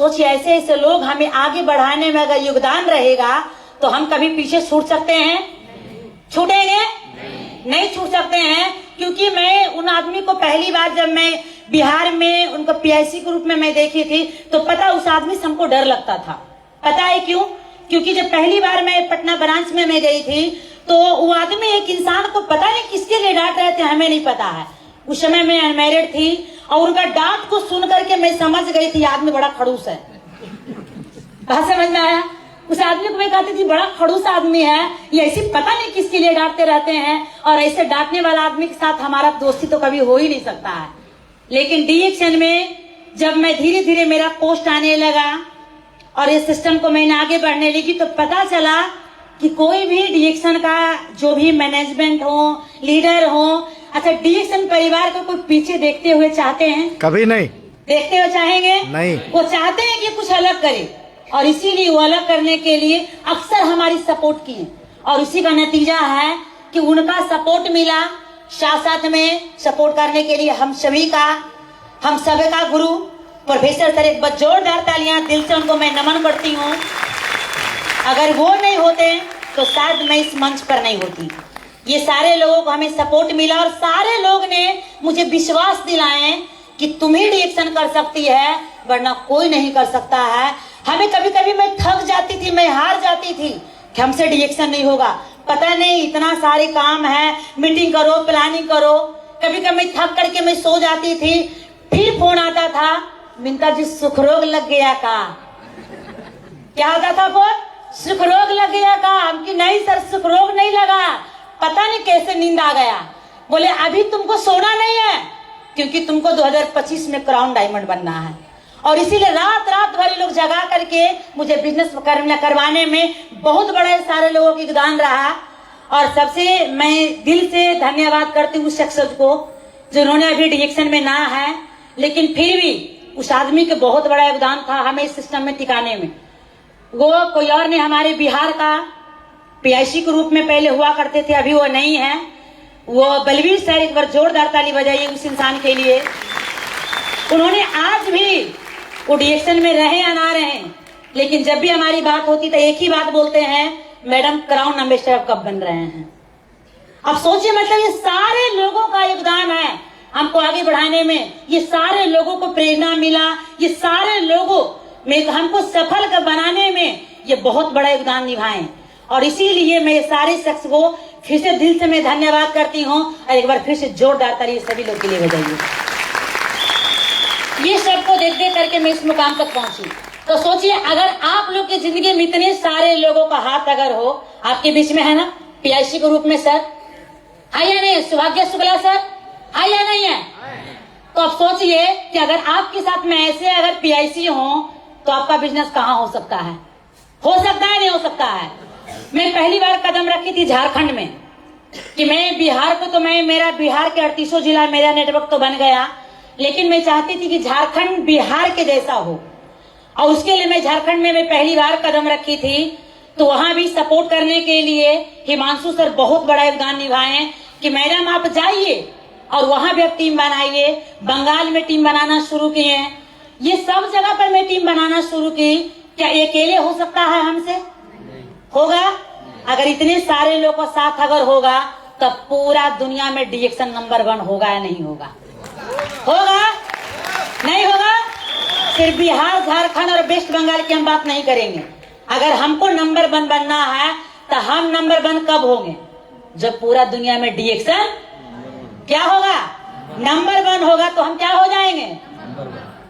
सोचिए, ऐसे ऐसे लोग हमें आगे बढ़ाने में अगर योगदान रहेगा तो हम कभी पीछे छूट सकते हैं? छूटेंगे? नहीं छूट सकते हैं। क्योंकि मैं उन आदमी को पहली बार जब मैं बिहार में उनको पीआईसी के रूप में मैं देखी थी तो पता उस आदमी से हमको डर लगता था। पता है क्यों? क्योंकि जब पहली बार मैं पटना ब्रांच में मैं गई थी तो वो आदमी एक इंसान को पता नहीं किसके लिए डांट रहे थे, हमें नहीं पता है। उस समय मैं अनमैरिड थी और उनका डांट को सुन करके मैं समझ गई थी आदमी बड़ा खड़ूस है। बात समझ में आया? उस आदमी को मैं कहती थी बड़ा खड़ूस आदमी है, ये ऐसी पता नहीं किसके लिए डांटते रहते हैं, और ऐसे डांटने वाला आदमी के साथ हमारा दोस्ती तो कभी हो ही नहीं सकता है। लेकिन डीएक्शन में जब मैं धीरे धीरे मेरा पोस्ट आने लगा और इस सिस्टम को मैंने आगे बढ़ने लगी तो पता चला कि कोई भी डीएक्शन का जो भी मैनेजमेंट हो, लीडर हो, अच्छा डीएक्शन परिवार को कोई पीछे देखते हुए चाहते हैं? कभी नहीं देखते हुए चाहेंगे? नहीं। वो चाहते हैं कि कुछ अलग करे और इसीलिए वो अलग करने के लिए अक्सर हमारी सपोर्ट किए और इसी का नतीजा है कि उनका सपोर्ट मिला। साथ साथ में सपोर्ट करने के लिए हम सभी का, हम सब का गुरु प्रोफेसर सर, एक बार जोरदार तालियां दिल से उनको मैं नमन करती हूँ। अगर वो नहीं होते तो शायद मैं इस मंच पर नहीं होती। ये सारे लोगों को हमें सपोर्ट मिला और सारे लोग ने मुझे विश्वास दिलाए कि तुम ही डीएक्शन कर सकती है वरना कोई नहीं कर सकता है। हमें कभी कभी मैं थक जाती थी, मैं हार जाती थी कि हमसे डीएक्शन नहीं होगा, पता नहीं इतना सारे काम है, मीटिंग करो, प्लानिंग करो। कभी कभी थक करके मैं सो जाती थी, फिर फोन आता था, मिंता जी सुख रोग लग गया का। क्या होता था फोन? सुख रोग लग गया का। हमकी नहीं सर, सुख रोग नहीं लगा, पता नहीं कैसे नींद आ गया। बोले अभी तुमको सोना नहीं है क्योंकि तुमको 2025 में क्राउन डायमंड बनना है। और इसीलिए रात रात भर लोग जगा करके मुझे बिजनेस करवाने में बहुत बड़ा सारे लोगों का योगदान रहा। और सबसे मैं दिल से धन्यवाद करती हूँ उस शख्स को जिन्होंने अभी डीएक्शन में ना है, लेकिन फिर भी उस आदमी के बहुत बड़ा योगदान था हमें इस सिस्टम में टिकाने में। वो कोई और नहीं, हमारे बिहार का पीआईसी के रूप में पहले हुआ करते थे, अभी वो नहीं है। वो बलवीर सर, एक बार जोरदार ताली बजाइए उस इंसान के लिए। उन्होंने आज भी वो डीएक्शन में रहे या ना रहे, लेकिन जब भी हमारी बात होती तो एक ही बात बोलते हैं, मैडम क्राउन एम्बेसडर कब बन रहे हैं। अब सोचिए, मतलब ये सारे लोगों का योगदान है हमको आगे बढ़ाने में। ये सारे लोगों को प्रेरणा मिला, ये सारे लोगों में हमको सफल कर बनाने में ये बहुत बड़ा योगदान निभाए। और इसीलिए मैं ये सारे शख्स को फिर से दिल से मैं धन्यवाद करती हूँ और एक बार फिर से जोरदार ताली सभी लोग के लिए बजाइए। ये सबको देख देख करके मैं इस मुकाम तक पहुंची। तो सोचिए, अगर आप लोग की जिंदगी में इतने सारे लोगों का हाथ अगर हो, आपके बीच में है ना पीआईसी के रूप में सर है या नहीं, सौभाग्य शुक्ला सर है या नहीं है, तो आप सोचिए कि अगर आपके साथ में ऐसे अगर पीआईसी हो तो आपका बिजनेस कहाँ हो सकता है? हो सकता है, नहीं हो सकता है। मैं पहली बार कदम रखी थी झारखंड में कि मैं बिहार को, तो मैं मेरा बिहार के 38 जिला मेरा नेटवर्क तो बन गया, लेकिन मैं चाहती थी कि झारखंड बिहार के जैसा हो। और उसके लिए मैं झारखंड में मैं पहली बार कदम रखी थी, तो वहां भी सपोर्ट करने के लिए हिमांशु सर बहुत बड़ा योगदान निभाए कि मैडम आप जाइए और वहां भी आप टीम बनाइए। बंगाल में टीम बनाना शुरू किए, ये सब जगह पर मैं टीम बनाना शुरू की। क्या अकेले हो सकता है हमसे? होगा। अगर इतने सारे लोगों का साथ अगर होगा तब पूरा दुनिया में डीएक्शन नंबर 1 होगा या नहीं होगा? होगा, नहीं होगा? सिर्फ बिहार, झारखंड और वेस्ट बंगाल की हम बात नहीं करेंगे। अगर हमको नंबर 1 बनना है तो हम नंबर 1 कब होंगे? जब पूरा दुनिया में डीएक्शन क्या होगा? नंबर 1 होगा। तो हम क्या हो जाएंगे?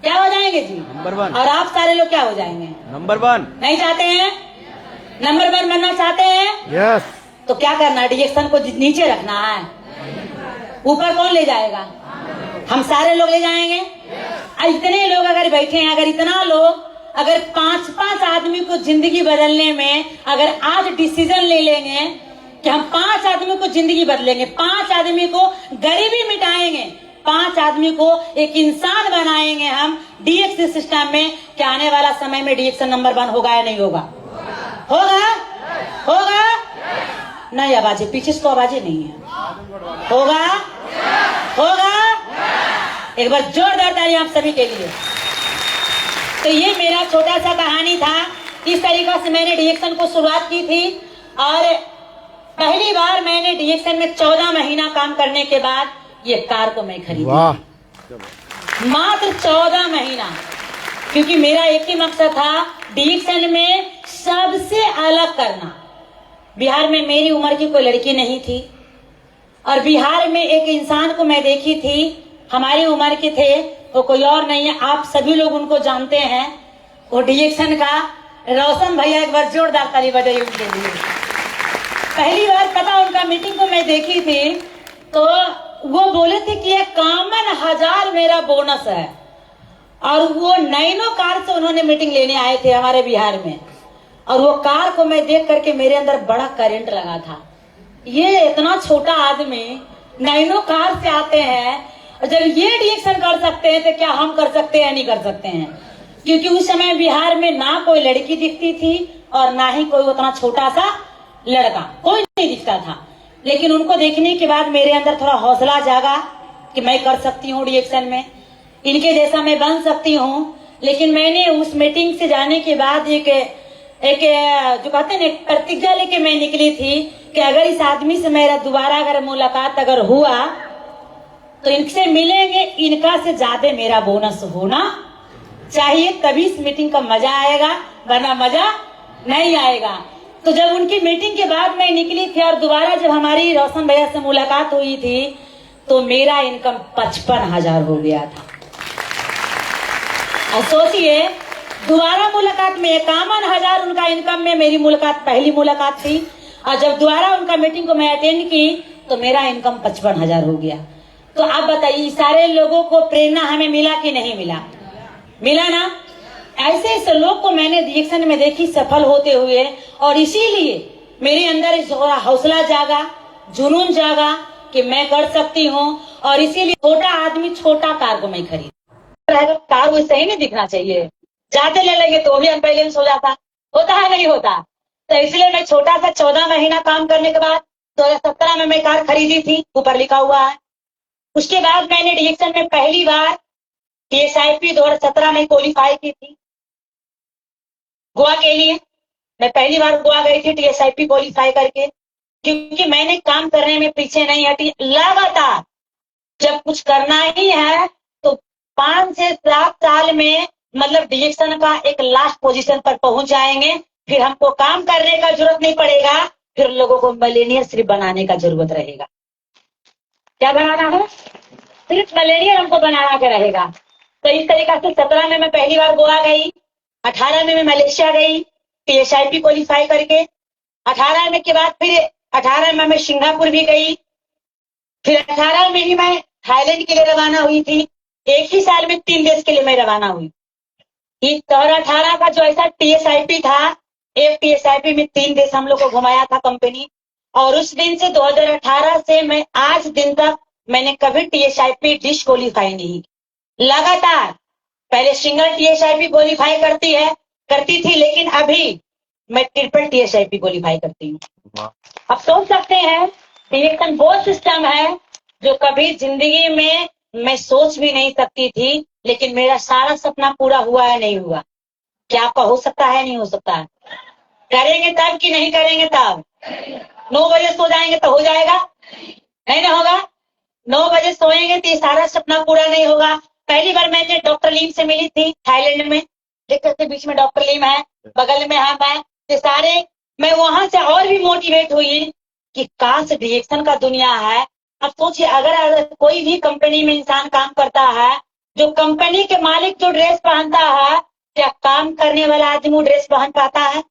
क्या हो जाएंगे जी? नंबर 1। और आप सारे लोग क्या हो जाएंगे? नंबर 1। नहीं चाहते हैं? नंबर 1 बनना चाहते हैं? यस। तो क्या करना है? डीएक्शन को नीचे रखना है, ऊपर कौन ले जाएगा? हम सारे लोग ले जाएंगे। इतने लोग अगर बैठे हैं, अगर इतना लोग अगर 5-5 आदमी को जिंदगी बदलने में अगर आज डिसीजन ले लेंगे कि हम 5 आदमी को जिंदगी बदलेंगे, 5 आदमी को गरीबी मिटाएंगे, 5 आदमी को एक इंसान बनाएंगे हम डीएक्शन सिस्टम में, क्या आने वाला समय में डीएक्शन नंबर 1 होगा या नहीं होगा? होगा, होगा। नहीं आवाजें, पीछे से तो आवाजें नहीं है। होगा, होगा। एक बार जोरदार ताली आप सभी के लिए। तो ये मेरा छोटा सा कहानी था। इस तरीका से मैंने डीएक्शन को शुरुआत की थी और पहली बार मैंने डीएक्शन में 14 महीना काम करने के बाद ये कार को मैं खरीदी। वाह, मात्र 14 महीना, क्योंकि मेरा एक ही मकसद था डीएक्शन में सबसे अलग करना। बिहार में मेरी उम्र की कोई लड़की नहीं थी और बिहार में एक इंसान को मैं देखी थी, हमारी उम्र के थे, वो कोई और नहीं है, आप सभी लोग उनको जानते हैं, वो डीएक्शन का रोशन भैया। एक बार जोरदार ताली बजाइए उनके लिए। पहली बार पता उनका मीटिंग को मैं देखी थी तो वो बोले थे कि 51,000 मेरा बोनस है, और वो नैनो कार से उन्होंने मीटिंग लेने आए थे हमारे बिहार में, और वो कार को मैं देख करके मेरे अंदर बड़ा करंट लगा था। ये इतना छोटा आदमी नैनो कार से आते हैं, और जब ये डीएक्शन कर सकते हैं तो क्या हम कर सकते हैं? नहीं कर सकते हैं, क्योंकि उस समय बिहार में ना कोई लड़की दिखती थी और ना ही कोई उतना छोटा सा लड़का, कोई नहीं दिखता था। लेकिन उनको देखने के बाद मेरे अंदर थोड़ा हौसला जागा कि मैं कर सकती हूँ डीएक्शन में, इनके जैसा मैं बन सकती हूँ। लेकिन मैंने उस मीटिंग से जाने के बाद एक जो कहते हैं एक प्रतिज्ञा लेके मैं निकली थी कि अगर इस आदमी से मेरा दोबारा अगर मुलाकात अगर हुआ तो इनसे मिलेंगे, इनका से ज्यादा मेरा बोनस होना चाहिए, तभी इस मीटिंग का मजा आएगा, वरना मजा नहीं आएगा। तो जब उनकी मीटिंग के बाद मैं निकली थी और दोबारा जब हमारी रोशन भैया से मुलाकात हुई थी तो मेरा इनकम 55,000 हो गया था। और सोचिए, दोबारा मुलाकात में 51,000 उनका इनकम में मेरी मुलाकात पहली मुलाकात थी, और जब दोबारा उनका मीटिंग को मैं अटेंड की तो मेरा इनकम 55,000 हो गया। तो आप बताइए, सारे लोगों को प्रेरणा हमें मिला कि नहीं मिला? मिला ना। ऐसे ऐसे लोग को मैंने डीएक्शन में देखी सफल होते हुए, और इसीलिए मेरे अंदर हौसला जागा, जुनून जागा कि मैं कर सकती हूँ। और इसीलिए छोटा आदमी छोटा कार को मैं खरीद, कार वैसे ही नहीं दिखना चाहिए, जाते ले लेंगे तो भी अनबैलेंस हो जाता, होता है नहीं होता। तो इसलिए मैं छोटा सा 14 महीना काम करने के बाद 2017 में मैं कार खरीदी थी, ऊपर लिखा हुआ है। उसके बाद मैंने डीएक्शन में पहली बार टीएसआईपी 2017 में क्वालिफाई की थी गोवा के लिए। मैं पहली बार गोवा गई थी टीएसआईपी क्वालिफाई करके, क्योंकि मैंने काम करने में पीछे नहीं हटी। लगातार जब कुछ करना ही है तो 5 से 7 साल में मतलब डीएक्शन का एक लास्ट पोजीशन पर पहुंच जाएंगे, फिर हमको काम करने का जरूरत नहीं पड़ेगा, फिर लोगों को मिलेनियर सिर्फ बनाने का जरूरत रहेगा। क्या बनाना है? सिर्फ मिलेनियर हमको बनाना के रहेगा। तो इस तरीका से 17 में मैं पहली बार गोवा गई, 18 में मैं मलेशिया गई टीएसआईपी क्वालिफाई करके, 18 में के बाद फिर 18 में मैं सिंगापुर भी गई, फिर 18 में ही मैं थाईलैंड के लिए रवाना हुई थी। एक ही साल में 3 देश के लिए मैं रवाना हुई। 18 का जो ऐसा टीएसआईपी था, एक टीएसआईपी में 3 देश हम लोग को घुमाया था कंपनी, और उस दिन से 2018 से मैं आज दिन तक मैंने कभी टीएसआईपी डिस्क्वालीफाई नहीं। लगातार पहले सिंगल टीएसआईपी क्वालिफाई करती थी, लेकिन अभी मैं ट्रिपल टीएसआईपी क्वालिफाई करती हूँ। अब सोच सकते हैं, डीएक्शन वो सिस्टम है जो कभी जिंदगी में मैं सोच भी नहीं सकती थी, लेकिन मेरा सारा सपना पूरा हुआ है नहीं हुआ। क्या आपका हो सकता है? नहीं हो सकता है। करेंगे तब कि नहीं करेंगे तब? 9 बजे सो जाएंगे तो हो जाएगा? नहीं ना होगा। 9 बजे सोएंगे तो ये सारा सपना पूरा नहीं होगा। पहली बार मैंने डॉक्टर लीम से मिली थी थाईलैंड में, देख सकते बीच में डॉक्टर लीम है, बगल में हम है, तो सारे मैं वहां से और भी मोटिवेट हुई कि काश डीएक्शन का दुनिया है। अब सोचिए, अगर कोई भी कंपनी में इंसान काम करता है, जो कंपनी के मालिक जो ड्रेस पहनता है, क्या काम करने वाला आदमी वो ड्रेस पहन पाता है?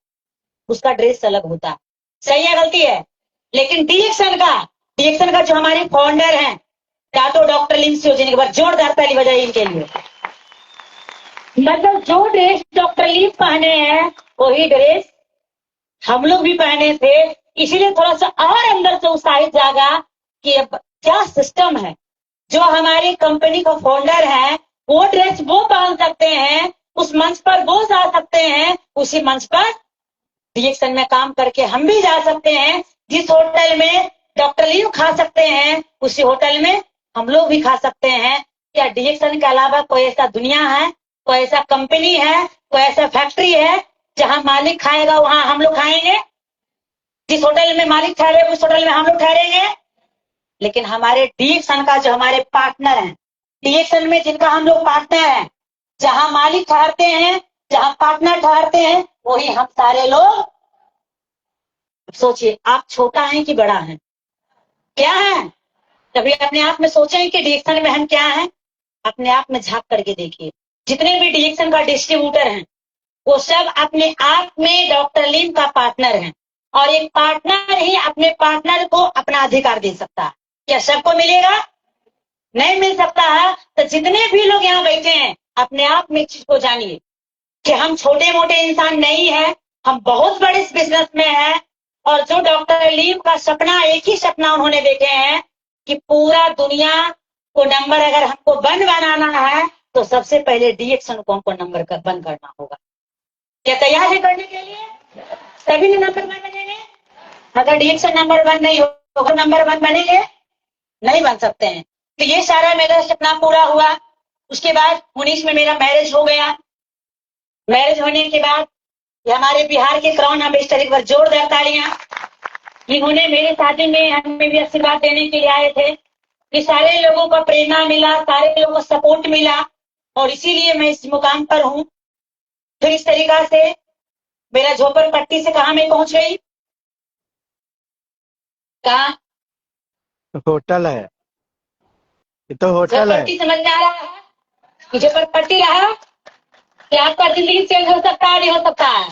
उसका ड्रेस अलग होता है। सही है गलती है? लेकिन डीएक्शन का जो हमारे फाउंडर हैं डॉक्टर लिम सियोजिन, एक बार जोरदार ताली बजाइए इनके लिए। मतलब जो ड्रेस डॉक्टर लिम पहने हैं वही ड्रेस हम लोग भी पहने थे। इसीलिए थोड़ा सा और अंदर से उत्साहित जागा कि अब क्या सिस्टम है। जो हमारी कंपनी का फाउंडर है वो ड्रेस वो पहन सकते हैं, उस मंच पर वो जा सकते हैं, उसी मंच पर डीएक्शन में काम करके हम भी जा सकते हैं। जिस होटल में डॉक्टर लीम खा सकते हैं उसी होटल में हम लोग भी खा सकते हैं। क्या डीएक्शन के अलावा कोई ऐसा दुनिया है कोई ऐसा कंपनी है, कोई ऐसा फैक्ट्री है जहां मालिक खाएगा वहां हम लोग खाएंगे? जिस होटल में मालिक ठहरे उस होटल में हम लोग ठहरेंगे? लेकिन हमारे डीएक्शन का जो हमारे पार्टनर हैं, डीएक्शन में जिनका हम लोग पार्टनर हैं, जहां मालिक ठहरते हैं, जहां पार्टनर ठहरते हैं, वही हम सारे लोग। सोचिए, आप छोटा हैं कि बड़ा है? क्या है? कभी अपने आप में सोचें कि डीएक्शन में हम क्या हैं? अपने आप में झांक करके देखिए, जितने भी डीएक्शन का डिस्ट्रीब्यूटर हैं वो सब अपने आप में डॉक्टर लीम का पार्टनर है, और एक पार्टनर ही अपने पार्टनर को अपना अधिकार दे सकता है। क्या सबको मिलेगा? नहीं मिल सकता है। तो जितने भी लोग यहाँ बैठे हैं, अपने आप में चीज को जानिए कि हम छोटे मोटे इंसान नहीं है, हम बहुत बड़े बिजनेस में हैं। और जो डॉक्टर लीम का सपना, एक ही सपना उन्होंने देखे हैं कि पूरा दुनिया को नंबर अगर हमको वन बनाना है तो सबसे पहले डीएक्शन को हमको नंबर वन करना होगा। क्या तैयार है करने के लिए? सभी नंबर वन बनेंगे? अगर डीएक्शन नंबर वन नहीं होगा, नंबर वन बनेंगे? नहीं बन सकते हैं। तो ये सारा मेरा सपना पूरा हुआ। उसके बाद 19 में मेरा मैरिज हो गया। मैरिज होने के बाद ये हमारे बिहार के क्राउन एम्बेसडर, एक बार जोरदार तालियां। इन्होंने मेरे शादी में हमें भी आशीर्वाद देने के लिए आए थे कि सारे लोगों का प्रेरणा मिला, सारे लोगों को सपोर्ट मिला, और इसीलिए मैं इस मुकाम पर हूं। फिर इस तरीका से मेरा झोपड़पट्टी से कहा मैं पहुंच गई? कहा? होटल है, ये तो होटल है। झोपड़पट्टी समझ में आ रहा है कि झोपड़पट्टी रहा कि आपका जिंदगी चेंज हो सकता है, नहीं हो सकता है?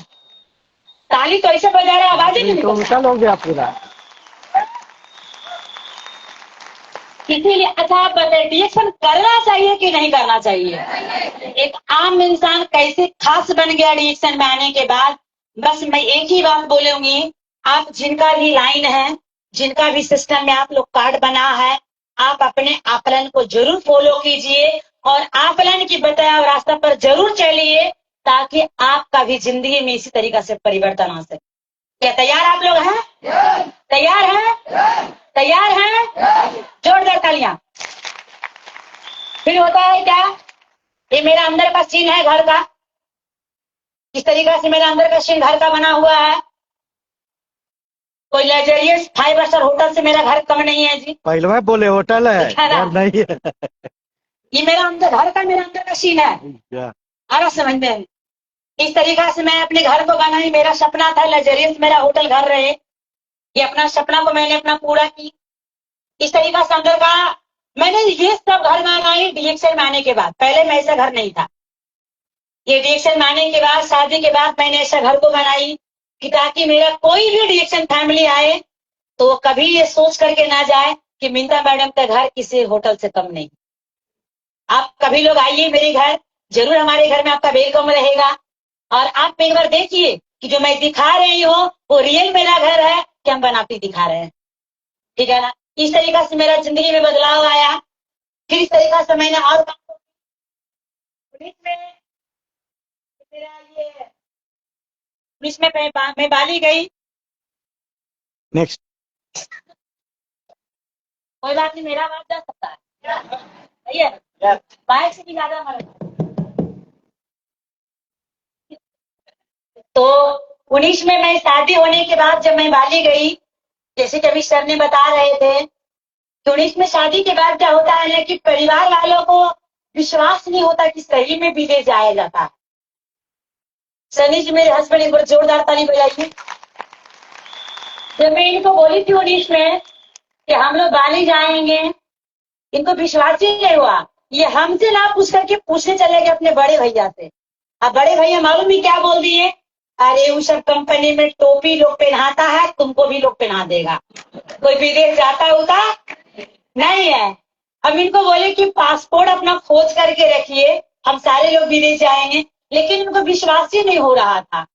ताली तो ऐसे बजा रहा, आवाज ही नहीं तो निकलता। होटल हो गया पूरा। इसीलिए अच्छा आप बताइए, डीएक्शन करना चाहिए कि नहीं करना चाहिए? एक आम इंसान कैसे खास बन गया डीएक्शन में आने के बाद? बस मैं एक ही बात बोलूंगी, आप जिनका भी लाइन है, जिनका भी सिस्टम में आप लोग कार्ड बना है, आप अपने आकलन को जरूर फॉलो कीजिए और आकलन की बताया हुआ रास्ता पर जरूर चलिए, ताकि आपका भी जिंदगी में इसी तरीका से परिवर्तन आ सके। क्या तैयार आप लोग हैं? तैयार हैं? तैयार हैं? जोरदार तालियां। फिर होता है क्या? ये मेरा अंदर का सीन है घर का। इस तरीका से मेरा अंदर का सीन घर का बना हुआ है। कोई लग्जरियस 5 स्टार होटल से मेरा घर कम नहीं है जी। पहले बोले होटल है, घर नहीं है। ये मेरा अंदर घर का, मेरा अंदर का सीन है। आ रहा समझ में? इस तरीका से मैं अपने घर को बनाई। मेरा सपना था लग्जरियस मेरा होटल घर रहे। ये अपना सपना को मैंने अपना पूरा की। इस तरीका से अंदर का मैंने ये सब घर बनाई डीएक्शन में आने के बाद। पहले मैं ऐसा घर नहीं था। ये डीएक्शन में आने के बाद, शादी के बाद मैंने ऐसा घर को बनाई कि ताकि मेरा कोई भी डीएक्शन फैमिली आए तो वो कभी ये सोच करके ना जाए कि मिंता मैडम का घर किसी होटल से कम नहीं। आप कभी लोग आइए मेरे घर, जरूर हमारे घर में आपका वेलकम रहेगा। और आप एक बार देखिए कि जो मैं दिखा रही हूँ वो रियल मेरा घर है कि हम बनाती दिखा रहे हैं। ठीक है ना? इस तरीका से मेरा जिंदगी में बदलाव आया। फिर इस तरीका से मैंने और पुलिस में मेरा ये पुलिस में मैं बाली गई। नेक्स्ट। कोई बात नहीं, मेरा आवाज जा सकता है, सही है? बाइक से भी ज्यादा मर। तो 19 में मैं शादी होने के बाद जब मैं बाली गई, जैसे कि अभी सर ने बता रहे थे, तो 19 में शादी के बाद क्या होता है कि परिवार वालों को विश्वास नहीं होता कि सही में विदेश जाया जाता है। सनी जी मेरे हस्बैंड, एक बार जोरदार ताली बजाइए। जब मैं इनको बोली थी 19 में कि हम लोग बाली जाएंगे, इनको विश्वास ही नहीं हुआ। ये हमसे ना पूछ करके पूछने चले गए अपने बड़े भैया से। अब बड़े भैया मालूम ही क्या बोल दिए? अरे उस सब कंपनी में टोपी लोग पहनाता है, तुमको भी लोग पहना देगा। कोई विदेश जाता होता नहीं है। हम इनको बोले कि पासपोर्ट अपना खोज करके रखिए, हम सारे लोग विदेश जाएंगे, लेकिन इनको विश्वास ही नहीं हो रहा था।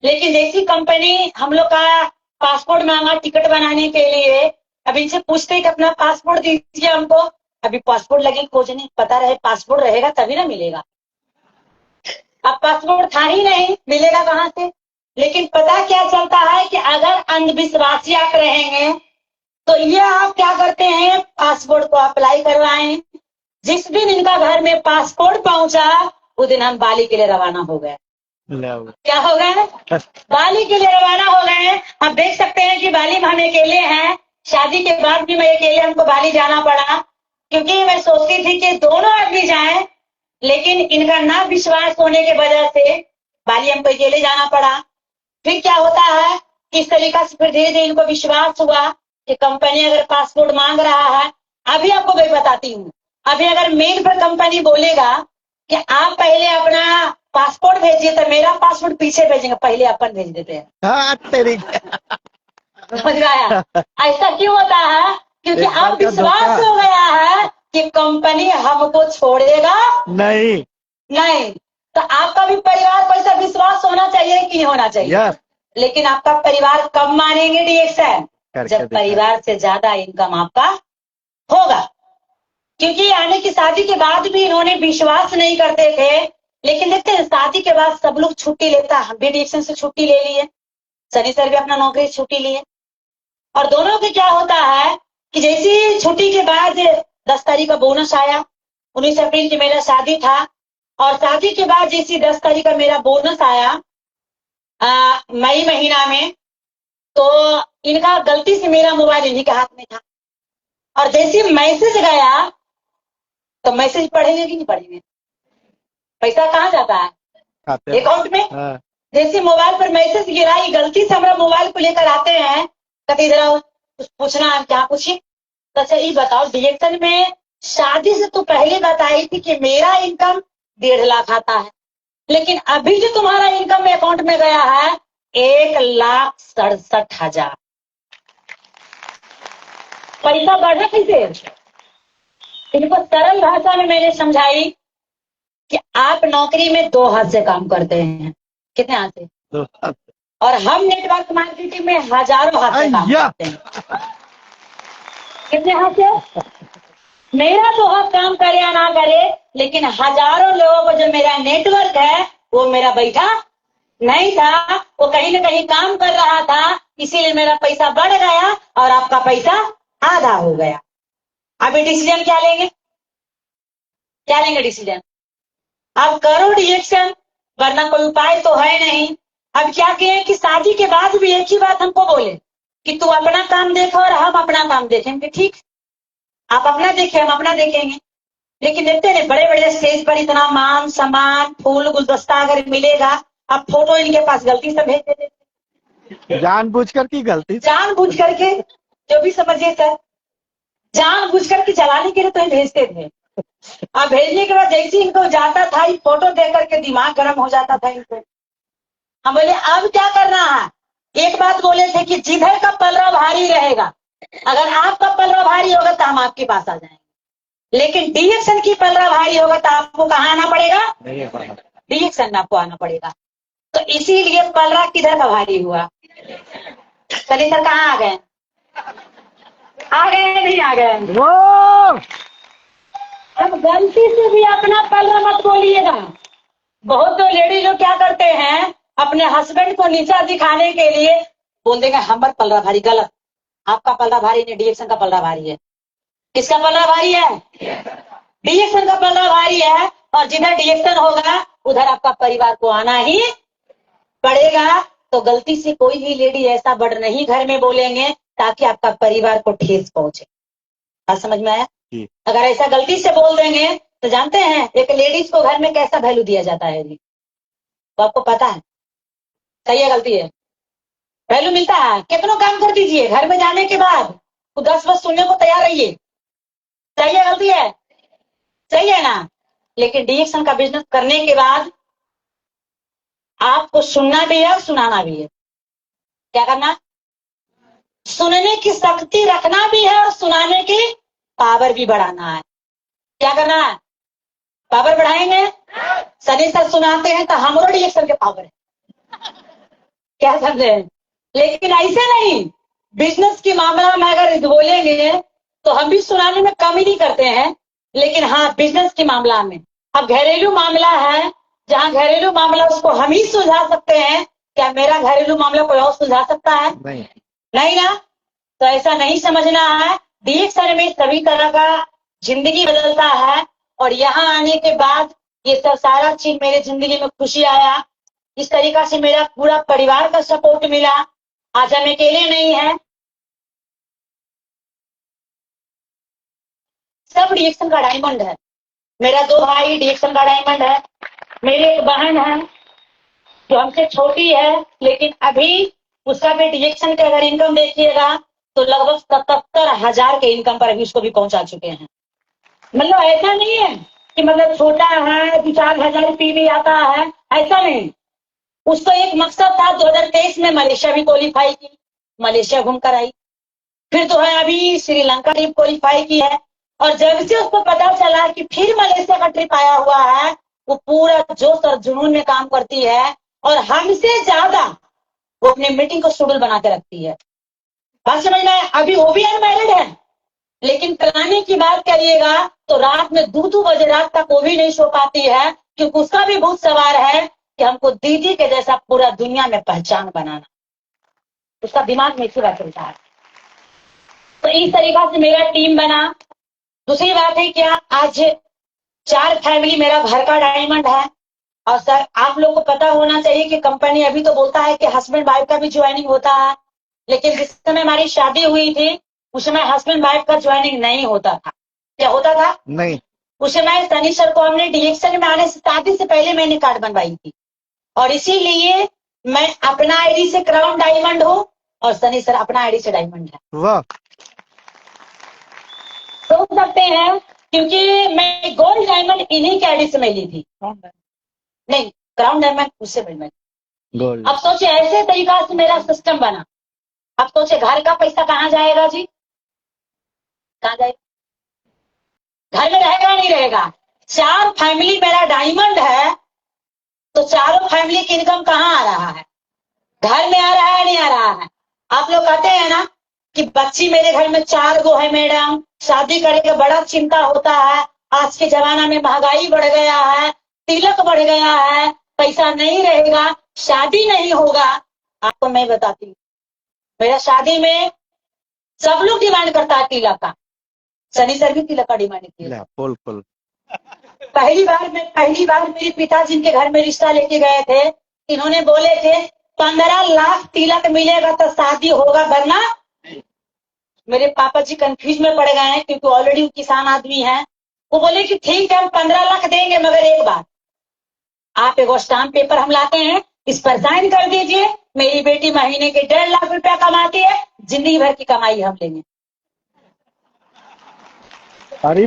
लेकिन जैसी कंपनी हम लोग का पासपोर्ट मांगा टिकट बनाने के लिए, अब इनसे पूछते कि अपना पासपोर्ट दीजिए हमको। अभी पासपोर्ट लगे खोजने, पता रहे पासपोर्ट रहेगा तभी ना मिलेगा। अब पासपोर्ट था ही नहीं, मिलेगा कहाँ से? लेकिन पता क्या चलता है कि अगर अंधविश्वासी आप रहेंगे तो ये आप क्या करते हैं, पासपोर्ट को अप्लाई करवाएं। जिस दिन इनका घर में पासपोर्ट पहुंचा उस दिन हम बाली के लिए रवाना हो गए। लो। क्या हो गए? बाली के लिए रवाना हो गए। हम देख सकते हैं कि बाली में हम अकेले हैं। शादी के बाद भी मैं अकेले, हमको बाली जाना पड़ा, क्योंकि मैं सोचती थी कि दोनों आदमी जाएं, लेकिन इनका ना विश्वास होने की वजह से बाली हमको अकेले जाना पड़ा। फिर क्या होता है, किस तरीका से फिर धीरे धीरे इनको विश्वास हुआ कि कंपनी अगर पासपोर्ट मांग रहा है। अभी आपको मैं बताती हूँ, अभी अगर मेल पर कंपनी बोलेगा कि आप पहले अपना पासपोर्ट भेजिए, तो मेरा पासपोर्ट पीछे भेजेंगे, पहले अपन भेज देते हैं। हाँ तेरी। समझ में आया? ऐसा क्यों होता है? क्योंकि एक बार आप का विश्वास धोखा। हो गया है कि कंपनी हमको छोड़ेगा नहीं। नहीं। तो आपका भी परिवार पर ऐसा विश्वास होना चाहिए कि नहीं होना चाहिए? यस। लेकिन आपका परिवार कब मानेंगे डीएक्शन? करके जब दिखा। परिवार से ज्यादा इनकम आपका होगा। क्योंकि आने की शादी के बाद भी इन्होंने विश्वास नहीं करते थे, लेकिन देखते हैं शादी के बाद सब लोग छुट्टी लेता है। हम भी डीएक्शन से छुट्टी ले लिए, सनी सर भी अपना नौकरी से छुट्टी लिए, और दोनों के क्या होता है कि जैसी छुट्टी के बाद 10 तारीख का बोनस आया, 19 अप्रैल की मेरा शादी था, और शादी के बाद जैसी 10 तारीख का मेरा बोनस आया मई महीना में, तो इनका गलती से मेरा मोबाइल इन्हीं के हाथ में था, और जैसे मैसेज गया तो मैसेज पढ़ेंगे कि नहीं पढ़ेंगे? पैसा कहाँ जाता है? खाते हैं। अकाउंट में। हाँ। जैसे मोबाइल पर मैसेज गिरा, ये गलती से हमारा मोबाइल को लेकर आते हैं, कहते इधर आओ, कुछ पूछना है। क्या पूछिए? तो अच्छा ये बताओ, डीएक्शन में शादी से तो पहले बताई थी कि मेरा इनकम 1.5 लाख आता है, लेकिन अभी जो तुम्हारा इनकम अकाउंट में गया है 1,67,000। पैसा बढ़ा कैसे? इनको सरल भाषा में मैंने समझाई कि आप नौकरी में 2 हाथ से काम करते हैं। कितने हाथ से? तो और हम नेटवर्क मार्केटिंग में हजारों हाथ से काम अय्या। करते हैं। कितने हाथ से? मेरा 2 हाथ काम करे या ना करे, लेकिन हजारों लोगों को जो मेरा नेटवर्क है वो मेरा बैठा नहीं था, वो कहीं ना कहीं काम कर रहा था, इसीलिए मेरा पैसा बढ़ गया और आपका पैसा आधा हो गया। अभी डिसीजन क्या लेंगे? क्या लेंगे डिसीजन? अब करो डीएक्शन, वरना कोई उपाय तो है नहीं। अब क्या किए कि शादी के बाद भी एक ही बात हमको बोले कि तू अपना काम देखो और हम अपना काम देखेंगे। ठीक, आप अपना देखें, हम अपना देखेंगे। लेकिन देखते हैं बड़े बड़े स्टेज पर इतना मान सम्मान, फूल गुलदस्ता अगर मिलेगा, अब फोटो इनके पास गलती से भेज देते, जानबूझकर की गलती से। जानबूझ करके, जो भी समझिए सर, जानबूझ करके चलाने के लिए तो भेजते थे। अब भेजने के बाद जैसे इनको जाता था, ये फोटो देख करके दिमाग गर्म हो जाता था इनको। हम बोले अब क्या करना है? एक बात बोले थे कि जिधर का पलड़ा भारी रहेगा, अगर आपका पलड़ा भारी होगा तो हम आपके पास आ जाएंगे, लेकिन डीएक्शन की पलड़ा भारी होगा तो आपको कहाँ आना पड़ेगा? डीएक्शन में आपको आना पड़ेगा। तो इसीलिए पलड़ा किधर का भारी हुआ? चलिए सर, कहाँ आ गए? आ गए नहीं आ गए? वो अब गलती से भी अपना पलड़ा मत बोलिएगा। बहुत तो लेडीज लोग क्या करते हैं, अपने हस्बैंड को नीचा दिखाने के लिए बोल देंगे हमारा पलड़ा भारी। गलत, आपका पलड़ा भारी नहीं, डीएक्शन का पलड़ा भारी है। किसका पलड़ा भारी है? डीएक्शन का पलड़ा भारी है, और जिधर डीएक्शन होगा उधर आपका परिवार को आना ही पड़ेगा। तो गलती से कोई भी लेडी ऐसा वर्ड नहीं घर में बोलेंगे ताकि आपका परिवार को ठेस पहुंचे। बात समझ में आया? अगर ऐसा गलती से बोल देंगे तो जानते हैं एक लेडीज को घर में कैसा वैल्यू दिया जाता है जी? तो आपको पता है? सही है गलती है? वैल्यू मिलता है? कितनों काम कर दीजिए, घर में जाने के बाद तो 10 बार सुनने को तैयार रहिए। सही है गलती है? सही है ना? लेकिन डीएक्शन का बिजनेस करने के बाद आपको सुनना भी है और सुनाना भी है। क्या करना? सुनने की शक्ति रखना भी है और सुनाने की पावर भी बढ़ाना है। क्या करना है? पावर बढ़ाएंगे। सनी सर सुनाते हैं तो हमारे डीएक्शन के पावर है। क्या समझे? लेकिन ऐसे नहीं, बिजनेस के मामला में अगर बोलेंगे तो हम भी सुनाने में कमी नहीं करते हैं, लेकिन हाँ बिजनेस के मामला में, अब घरेलू मामला है, जहाँ घरेलू मामला उसको हम ही सुलझा सकते हैं। क्या मेरा घरेलू मामला कोई और सुलझा सकता है? नहीं ना? तो ऐसा नहीं समझना है। डीएक्शन में सभी तरह का जिंदगी बदलता है, और यहाँ आने के बाद ये सब सारा चीज मेरे जिंदगी में खुशी आया। इस तरीका से मेरा पूरा परिवार का सपोर्ट मिला। आज हम अकेले नहीं हैं, सब डीएक्शन का डायमंड है। मेरा 2 भाई डीएक्शन का डायमंड है, मेरी एक बहन है जो हमसे छोटी है, लेकिन अभी उसका भी डीएक्शन के अगर इनकम देखिएगा तो लगभग 77,000 के इनकम पर अभी उसको भी पहुंचा चुके हैं। मतलब ऐसा नहीं है कि मतलब छोटा है 2-4 हजार रुपये भी आता है, ऐसा नहीं। उसको एक मकसद था, 2023 में मलेशिया भी क्वालिफाई की, मलेशिया घूमकर आई, फिर तो है अभी श्रीलंका ट्रिप क्वालिफाई की है। और जब से उसको पता चला कि फिर मलेशिया का ट्रिप आया हुआ है, वो पूरा जोश और जुनून में काम करती है और हमसे ज्यादा वो अपनी मीटिंग को शेड्यूल बना के रखती है। बात समझ में? अभी वो भी अनमैरिड है, लेकिन कराने की बात करिएगा तो रात में 2-2 बजे रात तक वो भी नहीं सो पाती है, क्योंकि उसका भी बहुत सवार है कि हमको दीदी के जैसा पूरा दुनिया में पहचान बनाना। उसका दिमाग में इसी बात चलता है। तो इस तरीका से मेरा टीम बना। दूसरी बात है क्या, आज 4 फैमिली मेरा घर का डायमंड है। और सर आप लोग को पता होना चाहिए कि कंपनी अभी तो बोलता है कि हस्बैंड वाइफ का भी ज्वाइनिंग होता है, लेकिन जिस समय हमारी शादी हुई थी उस समय हस्बैंड वाइफ का ज्वाइनिंग नहीं होता था। क्या होता था? नहीं। उस समय सनी सर को हमने डीएक्शन में आने से शादी से पहले मैंने कार्ड बनवाई थी, और इसीलिए मैं अपना आईडी से क्राउन डायमंड हूँ और सनी सर अपना आईडी से डायमंड है। वाह। सोच सकते हैं, क्योंकि मैं गोल्ड डायमंड इन्हीं के आईडी से मैं ली थी। नहीं, क्राउन डायमंड उससे मैं गोल्ड। अब सोचे ऐसे तरीका से मेरा सिस्टम बना। अब सोचे घर का पैसा कहाँ जाएगा जी? कहाँ जाएगा? घर में रहेगा नहीं रहेगा? 4 फैमिली मेरा डायमंड है, तो चारों फैमिली की इनकम कहाँ आ रहा है? घर में आ रहा है नहीं आ रहा है? आप लोग कहते हैं ना कि बच्ची मेरे घर में 4 गो है मैडम, शादी करेंगे बड़ा चिंता होता है, आज के जमाना में महंगाई बढ़ गया है, तिलक बढ़ गया है, पैसा नहीं रहेगा, शादी नहीं होगा। आपको मैं बताती हूँ, मेरा शादी में सब लोग डिमांड करता है तिलक का। सनी सर भी तिलक का डिमांड किया। फुल। पहली बार मेरे पिताजी के घर में रिश्ता लेके गए थे, इन्होंने बोले थे 15 लाख तिलक मिलेगा तो शादी होगा, वरना मेरे पापा जी कंफ्यूज में पड़ गए हैं, क्योंकि ऑलरेडी किसान आदमी है। वो बोले कि ठीक है हम 15 लाख देंगे, मगर एक बात, आप एक स्टाम्प पेपर हम लाते हैं, इस पर साइन कर दीजिए, मेरी बेटी महीने के 1.5 लाख रुपया कमाती है, जिंदगी भर की कमाई हम लेंगे। अरे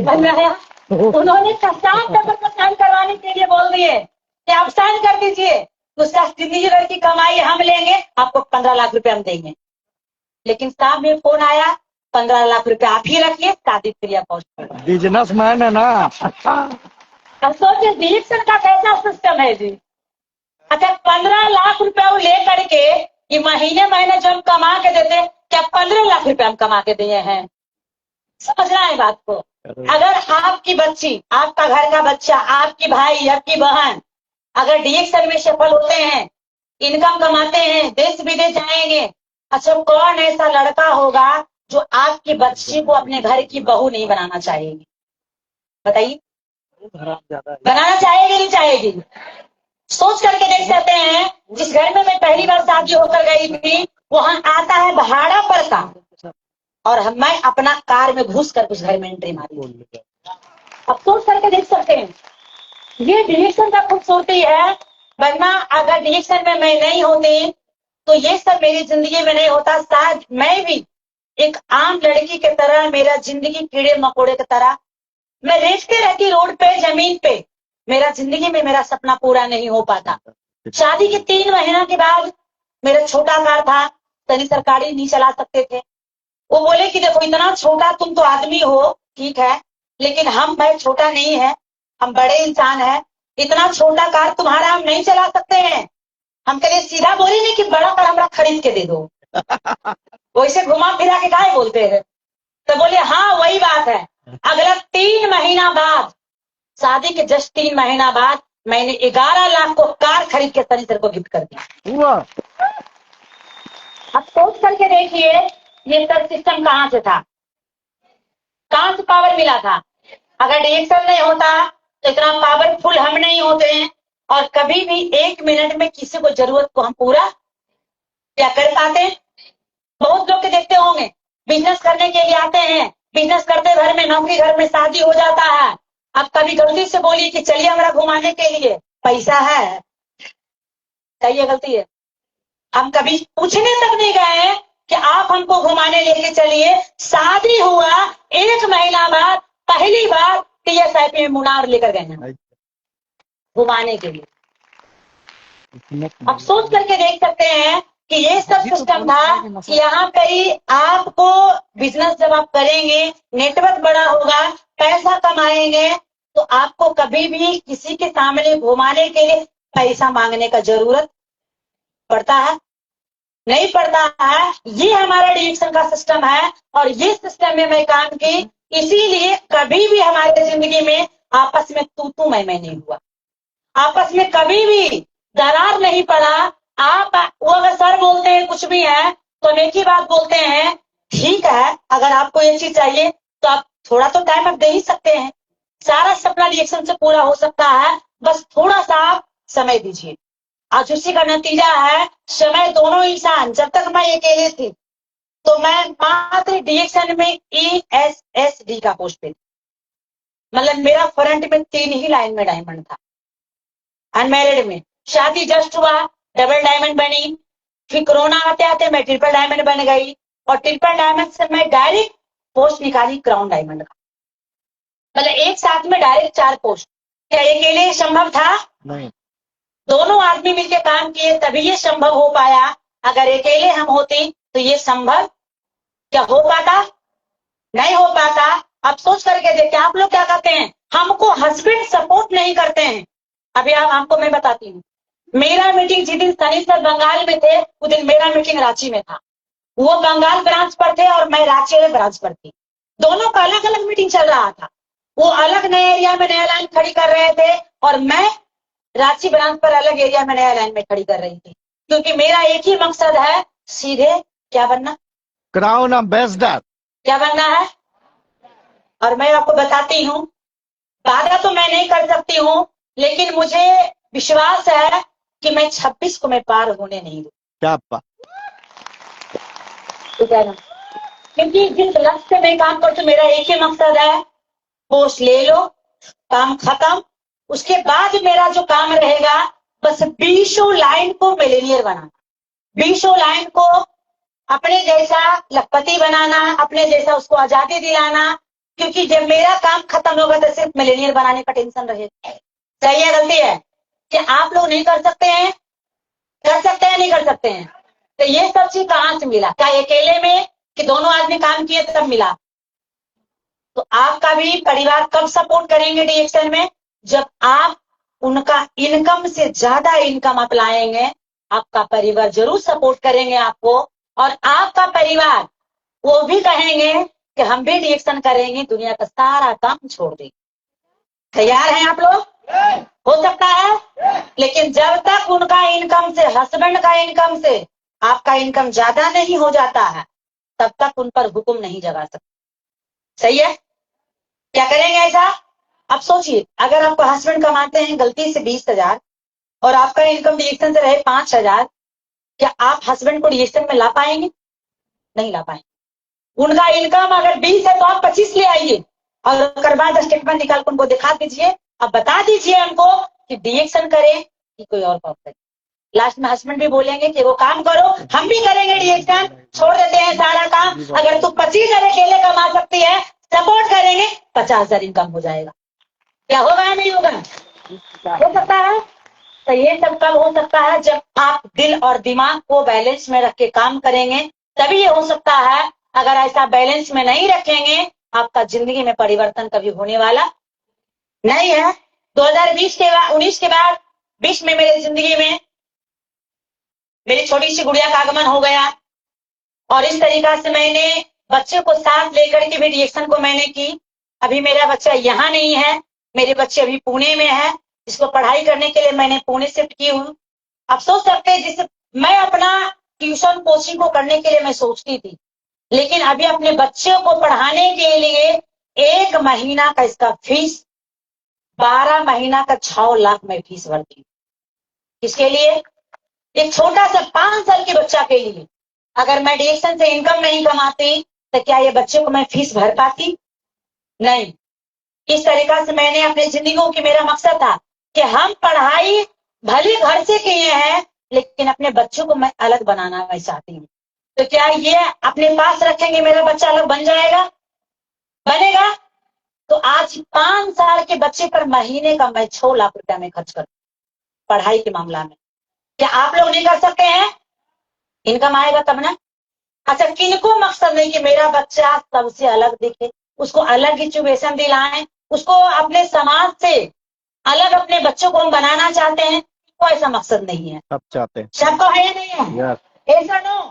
उन्होंने स्टाम्प पेपर पर साइन करवाने के लिए बोल दिए कि आप साइन कर दीजिए, उसका जिंदगी भर की कमाई हम लेंगे, आपको 15 लाख रुपया हम देंगे। लेकिन साहब में फोन आया, 15 लाख रुपया आप ही रखिए, शादी क्रिया पोस्ट। बिजनेसमैन है ना। अब सोचिए डीएक्शन का कैसा सिस्टम है जी। अच्छा 15 लाख रुपया वो ले करके ये महीने जो हम कमा के देते, क्या 15 लाख रुपया हम कमा के दिए हैं? समझना है बात को। अगर आपकी बच्ची, आपका घर का बच्चा, आपकी भाई, आपकी बहन अगर डीएक्शन में सफल होते हैं, इनकम कमाते हैं, देश विदेश जाएंगे, अच्छा कौन ऐसा लड़का होगा जो आपकी बच्ची को अपने घर की बहू नहीं बनाना चाहेगी? बताइए, बनाना चाहेगी नहीं चाहेगी? सोच करके देख सकते हैं, जिस घर में मैं पहली बार शादी होकर गई थी, वहां आता है भाड़ा पर का, और मैं अपना कार में घुस कर उस घर में एंट्री मारी। अब सोच करके देख सकते हैं, ये डीएक्शन का खूबसूरती है। वरना अगर डीएक्शन में मैं नहीं होती तो ये सब मेरी जिंदगी में नहीं होता। शायद मैं भी एक आम लड़की के तरह, मेरा जिंदगी कीड़े मकोड़े की तरह मैं रेंगते रहती रोड पे, जमीन पे, मेरा जिंदगी में मेरा सपना पूरा नहीं हो पाता। शादी के 3 महीना के बाद मेरा छोटा कार था, सनी सरकारी नहीं चला सकते थे। वो बोले कि देखो इतना छोटा, तुम तो आदमी हो ठीक है, लेकिन मैं छोटा नहीं है, हम बड़े इंसान हैं, इतना छोटा कार तुम्हारा हम नहीं चला सकते हैं। हम कहे सीधा बोले नहीं कि बड़ा कार हमरा खरीद के दे दो। वैसे घुमा फिरा के काहे बोलते हैं? तो बोले हाँ वही बात है। अगला 3 महीना बाद, शादी के जस्ट 3 महीना बाद मैंने 11 लाख को कार खरीद के सनी सर को गिफ्ट कर दिया। अब सोच करके देखिए ये सब सिस्टम कहाँ से था, कहाँ से पावर मिला था? अगर डीएक्शन नहीं होता तो इतना पावरफुल हम नहीं होते हैं, और कभी भी 1 मिनट में किसी को जरूरत को हम पूरा क्या कर पाते हैं। बहुत लोग के देखते होंगे बिजनेस करने के लिए आते हैं, बिजनेस करते घर में नौकरी, घर में शादी हो जाता है। अब कभी गलती से बोली कि चलिए हमारा घुमाने के लिए, पैसा है, सही है गलती है? हम कभी पूछने तक नहीं गए हैं कि आप हमको घुमाने लेके चलिए। शादी हुआ 1 महीना बाद पहली बार TSIP में मुनार लेकर गए हैं घुमाने के लिए। अब सोच करके देख सकते हैं कि ये सब सिस्टम था कि यहाँ पे ही आपको बिजनेस जब आप करेंगे, नेटवर्क बड़ा होगा, पैसा कमाएंगे, तो आपको कभी भी किसी के सामने घुमाने के लिए पैसा मांगने का जरूरत पड़ता है नहीं पड़ता है। ये हमारा डिएक्शन का सिस्टम है, और ये सिस्टम में मैं काम की, इसीलिए कभी भी हमारे जिंदगी में आपस में तू मैं नहीं हुआ, आपस में कभी भी दरार नहीं पड़ा। आप वो अगर सर बोलते हैं कुछ भी है तो हम एक ही बात बोलते हैं, ठीक है, अगर आपको ये चीज चाहिए तो आप थोड़ा तो टाइम आप दे ही सकते हैं, सारा सपना रिएक्शन से पूरा हो सकता है, बस थोड़ा सा आप समय दीजिए। आज उसी का नतीजा है, समय दोनों इंसान, जब तक मैं अकेले थी तो मैं मात्र डिएक्शन में ESSD का पोस्ट पे थी, मतलब मेरा फ्रंट में 3 ही लाइन में डायमंड था। अनमैरिड में शादी जस्ट हुआ, डबल डायमंड बनी, फिर कोरोना आते आते मैं ट्रिपल डायमंड बन गई, और ट्रिपल डायमंड से मैं डायरेक्ट पोस्ट निकाली क्राउन डायमंड का, मतलब एक साथ में डायरेक्ट 4 पोस्ट। क्या अकेले संभव था? नहीं। दोनों आदमी मिलकर काम किए तभी ये संभव हो पाया। अगर अकेले हम होते तो ये संभव क्या हो पाता? नहीं हो पाता। अब सोच करके देखते, आप लोग क्या कहते हैं, हमको हस्बैंड सपोर्ट नहीं करते हैं। अभी आपको मैं बताती हूँ, मेरा मीटिंग जिस दिन सनी सर बंगाल में थे उस दिन मेरा मीटिंग रांची में था। वो बंगाल ब्रांच पर थे और मैं रांची ब्रांच पर थी, दोनों का अलग अलग मीटिंग चल रहा था। वो अलग नए एरिया में नया लाइन खड़ी कर रहे थे और मैं रांची ब्रांच पर अलग एरिया में नया लाइन में खड़ी कर रही थी, क्योंकि मेरा एक ही मकसद है, सीधे क्या बनना, क्राउन एम्बेसडर। क्या बनना है। और मैं आपको बताती हूँ, वादा तो मैं नहीं कर सकती हूँ, लेकिन मुझे विश्वास है कि मैं 26 को मैं पार होने नहीं दूँ। क्या बात। ठीक है ना, क्योंकि जिस लक्ष्य से मैं काम करती हूँ मेरा एक ही मकसद है, पोस्ट ले लो, काम खत्म। उसके बाद मेरा जो काम रहेगा बस 20 लाइन को मिलेनियर बनाना, 20 लाइन को अपने जैसा लखपति बनाना, अपने जैसा उसको आजादी दिलाना, क्योंकि जब मेरा काम खत्म होगा तो सिर्फ मिलेनियर बनाने का टेंशन रहेगा। सही है गलती है? कि आप लोग नहीं कर सकते हैं? कर सकते हैं नहीं कर सकते हैं? तो ये सब चीज कहां से मिला? क्या अकेले में कि दोनों आदमी काम किए तब मिला? तो आपका भी परिवार कब सपोर्ट करेंगे डिएक्शन में? जब आप उनका इनकम से ज्यादा इनकम आप लाएंगे, आपका परिवार जरूर सपोर्ट करेंगे आपको, और आपका परिवार वो भी कहेंगे कि हम भी डिएक्शन करेंगे, दुनिया का सारा काम छोड़ देंगे। तैयार हैं आप लोग? हो सकता है, लेकिन जब तक उनका इनकम से, हस्बैंड का इनकम से आपका इनकम ज्यादा नहीं हो जाता है, तब तक उन पर हुक्म नहीं जगा सकते। सही है? क्या करेंगे ऐसा? अब सोचिए, अगर आपको हस्बैंड कमाते हैं गलती से 20,000 और आपका इनकम डिएक्शन से रहे 5,000, क्या आप हस्बैंड को डिएक्शन में ला पाएंगे? नहीं ला पाएंगे। उनका इनकम अगर 20 है तो आप 25 ले आइए, और उसके बाद स्टेटमेंट निकाल कर उनको दिखा दीजिए। अब बता दीजिए हमको कि डिएक्शन करें कि कोई और काम करें। लास्ट में हस्बैंड भी बोलेंगे कि वो काम करो, हम भी करेंगे डिएक्शन, छोड़ देते हैं सारा काम। अगर तू 25,000 अकेले कमा सकती है, सपोर्ट करेंगे, 50,000 इनकम हो जाएगा। क्या होगा या नहीं होगा? हो सकता है। तो ये सब कब हो सकता है? जब आप दिल और दिमाग को बैलेंस में रख के काम करेंगे, तभी ये हो सकता है। अगर ऐसा बैलेंस में नहीं रखेंगे, आपका जिंदगी में परिवर्तन कभी होने वाला नहीं है। 2020 के बाद 19 के बाद 20 में मेरी जिंदगी में मेरी छोटी सी गुड़िया का आगमन हो गया, और इस तरीका से मैंने बच्चे को साथ लेकर के भी डिएक्शन को मैंने की। अभी मेरा बच्चा यहाँ नहीं है, मेरे बच्चे अभी पुणे में है, इसको पढ़ाई करने के लिए मैंने पुणे शिफ्ट की हूँ। अब सोच सकते हैं, जिस मैं अपना ट्यूशन कोचिंग को करने के लिए मैं सोचती थी, लेकिन अभी अपने बच्चे को पढ़ाने के लिए 1 महीना का इसका फीस 12 महीना का 6 लाख मैं फीस भरती हूँ। किसके लिए? एक छोटा सा 5 साल के बच्चा के लिए। अगर मैं डिएक्शन से इनकम नहीं कमाती तो क्या ये बच्चे को मैं फीस भर पाती? नहीं। इस तरीका से मैंने अपने जिंदगी की, मेरा मकसद था कि हम पढ़ाई भले घर से किए हैं लेकिन अपने बच्चों को मैं अलग बनाना मैं चाहती हूँ। तो क्या ये अपने पास रखेंगे मेरा बच्चा अलग बन जाएगा? बनेगा? तो आज 5 साल के बच्चे पर महीने का मैं 6 लाख रुपया में खर्च करती हूँ पढ़ाई के मामला में। क्या आप लोग नहीं कर सकते हैं? इनकम आएगा तब ना। अच्छा, किनको मकसद नहीं कि मेरा बच्चा सबसे अलग दिखे, उसको अलग एजुकेशन दिलाएं, उसको अपने समाज से अलग अपने बच्चों को हम बनाना चाहते हैं? कोई ऐसा मकसद नहीं है। सब चाहते हैं। सबको है या नहीं है? Yes, ऐसा नो?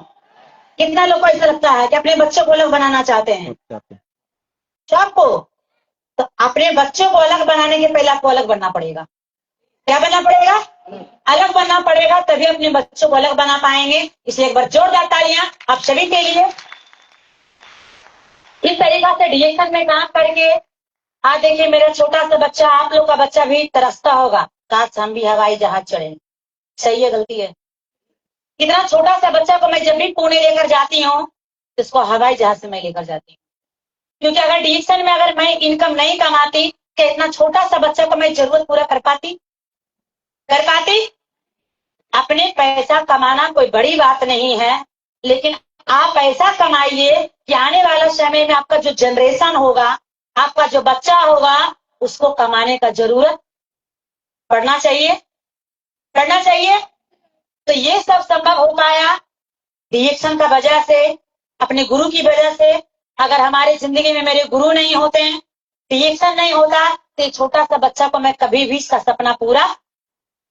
कितना लोग को ऐसा लगता है कि अपने बच्चों को अलग बनाना चाहते हैं? सब चाहते हैं। सबको। तो अपने बच्चों को अलग बनाने के पहले आपको अलग बनना पड़ेगा। क्या बनना पड़ेगा? अलग बनना पड़ेगा, तभी अपने बच्चों को अलग बना पाएंगे। इसलिए एक बार जोरदार तालियां आप सभी के लिए। इस तरीका से डिएक्शन में काम करके आज देखिए मेरा छोटा सा बच्चा, आप लोग का बच्चा भी तरसता होगा, काश हम भी हवाई जहाज चढ़े। सही है गलती है? इतना छोटा सा बच्चा को मैं जब भी पुणे लेकर जाती हूँ तो इसको हवाई जहाज से मैं लेकर जाती हूँ। क्योंकि अगर डिएक्शन में अगर मैं इनकम नहीं कमाती तो इतना छोटा सा बच्चा को मैं जरूरत पूरा कर पाती? कर पाती? अपने पैसा कमाना कोई बड़ी बात नहीं है, लेकिन आप ऐसा कमाइए कि आने वाला समय में आपका जो जनरेशन होगा, आपका जो बच्चा होगा, उसको कमाने का जरूरत पड़ना चाहिए। पड़ना चाहिए। तो ये सब संभव हो पाया डिएक्शन का वजह से, अपने गुरु की वजह से। अगर हमारे जिंदगी में मेरे गुरु नहीं होते, डिएक्शन नहीं होता, तो छोटा सा बच्चा को मैं कभी भी इसका सपना पूरा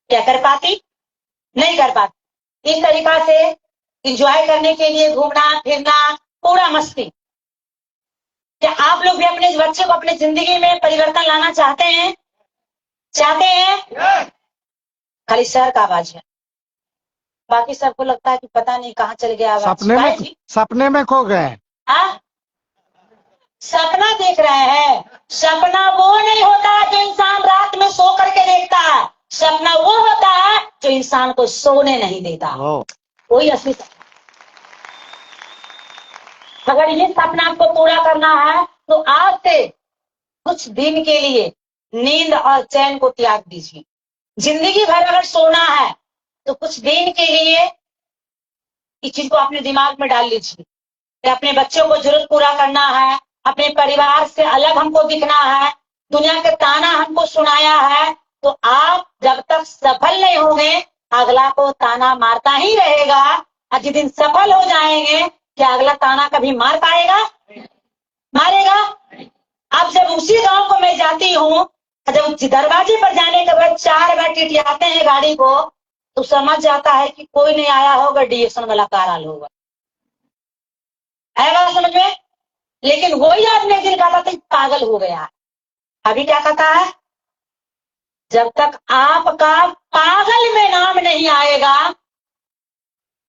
क्या कर पाती? नहीं कर पाती। इस तरीका से एंजॉय करने के लिए घूमना फिरना, पूरा मस्ती। क्या आप लोग भी अपने बच्चे को अपने जिंदगी में परिवर्तन लाना चाहते हैं? चाहते हैं? खाली सर का आवाज है, बाकी सबको लगता है कि पता नहीं कहाँ चल गया आवाज। सपने में खो गए हैं। हाँ? सपना देख रहे हैं। सपना वो नहीं होता जो इंसान रात में सो करके देखता है, सपना वो होता है जो इंसान को सोने नहीं देता। वही असली सपना। अगर ये सपना आपको पूरा करना है तो आज से कुछ दिन के लिए नींद और चैन को त्याग दीजिए। जिंदगी भर अगर सोना है तो कुछ दिन के लिए इस चीज को अपने दिमाग में डाल लीजिए कि अपने बच्चों को जरूरत पूरा करना है, अपने परिवार से अलग हमको दिखना है, दुनिया के ताना हमको सुनाया है, तो आप जब तक सफल नहीं होंगे अगला को ताना मारता ही रहेगा। और जिस दिन सफल हो जाएंगे क्या अगला ताना कभी मार पाएगा? मारेगा? अब जब उसी गांव को मैं जाती हूँ, जब दरवाजे पर जाने के बाद 4 बार टिटियाते हैं गाड़ी को, तो समझ जाता है कि कोई नहीं आया होगा, डिएक्शन वाला कार होगा। आएगा समझ में? लेकिन वही आदमी एक दिन कहता था पागल हो गया। अभी क्या कहता है? जब तक आपका पागल में नाम नहीं आएगा,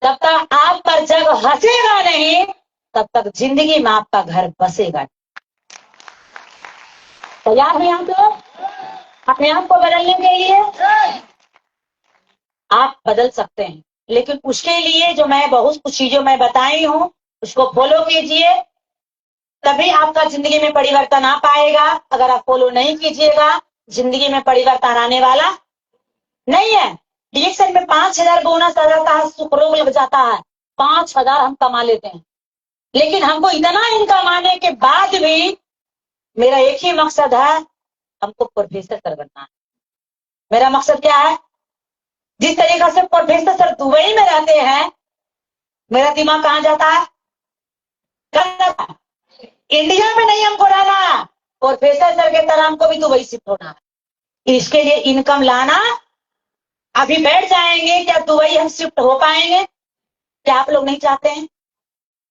तब तक आप पर जग हंसेगा नहीं, तब तक जिंदगी में आपका घर बसेगा। तैयार हैं आप लोग अपने आप को बदलने के लिए? आप बदल सकते हैं, लेकिन उसके लिए जो मैं बहुत कुछ चीजों में बताई हूं उसको फॉलो कीजिए, तभी आपका जिंदगी में परिवर्तन आ पाएगा। अगर आप फॉलो नहीं कीजिएगा जिंदगी में परिवर्तन आने वाला नहीं है। डिएक्शन में 5,000 बोनस आ जाता है, सुख रोग लग जाता है, 5,000 हम कमा लेते हैं। लेकिन हमको इतना इनकम आने के बाद भी मेरा एक ही मकसद है, हमको प्रोफेसर सर बनना है। मेरा मकसद क्या है? जिस तरीका से प्रोफेसर सर दुबई में रहते हैं, मेरा दिमाग कहां जाता है? इंडिया में नहीं हमको रहना, प्रोफेसर सर के तरह हमको भी दुबई शिफ्ट होना है। इसके लिए इनकम लाना। अभी बैठ जाएंगे क्या दुबई हम शिफ्ट हो पाएंगे? क्या आप लोग नहीं चाहते हैं?